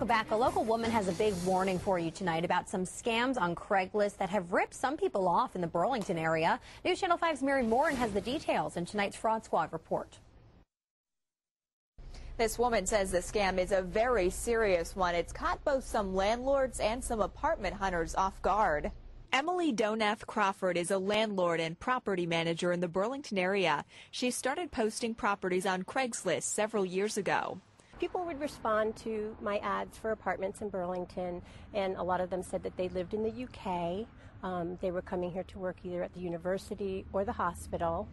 Welcome back. A local woman has a big warning for you tonight about some scams on Craigslist that have ripped some people off in the Burlington area. News Channel 5's Mary Morin has the details in tonight's Fraud Squad report. This woman says the scam is a very serious one. It's caught both some landlords and some apartment hunters off guard. Emily Donath Crawford is a landlord and property manager in the Burlington area. She started posting properties on Craigslist several years ago. People would respond to my ads for apartments in Burlington, and a lot of them said that they lived in the UK. They were coming here to work either at the university or the hospital.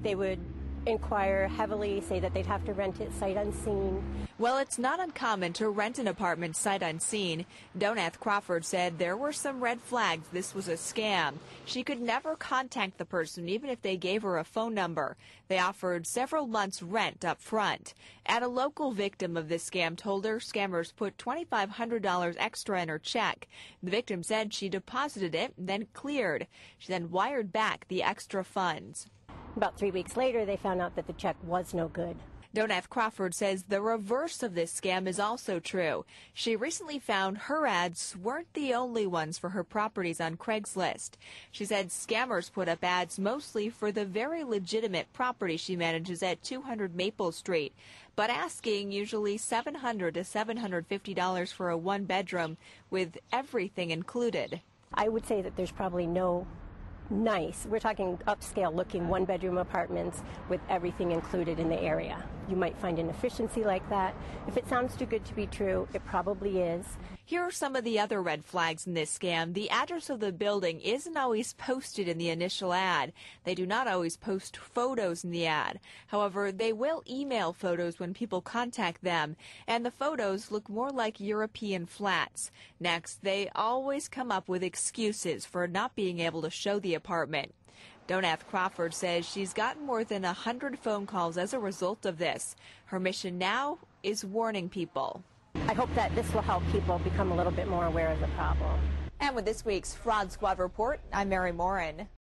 They would inquire heavily, say that they'd have to rent it sight unseen. Well, it's not uncommon to rent an apartment sight unseen. Donath Crawford said there were some red flags this was a scam. She could never contact the person even if they gave her a phone number. They offered several months' rent up front. And a local victim of this scam told her scammers put $2,500 extra in her check. The victim said she deposited it, then cleared. She then wired back the extra funds. About 3 weeks later, they found out that the check was no good. Donath Crawford says the reverse of this scam is also true. She recently found her ads weren't the only ones for her properties on Craigslist. She said scammers put up ads mostly for the very legitimate property she manages at 200 Maple Street, but asking usually $700 to $750 for a one-bedroom with everything included. I would say that there's probably no we're talking upscale looking one-bedroom apartments with everything included in the area. You might find an efficiency like that. If it sounds too good to be true, it probably is. Here are some of the other red flags in this scam. The address of the building isn't always posted in the initial ad. They do not always post photos in the ad. However, they will email photos when people contact them, and the photos look more like European flats. Next, they always come up with excuses for not being able to show the apartment. Donath Crawford says she's gotten more than 100 phone calls as a result of this. Her mission now is warning people. I hope that this will help people become a little bit more aware of the problem. And with this week's Fraud Squad report, I'm Mary Morin.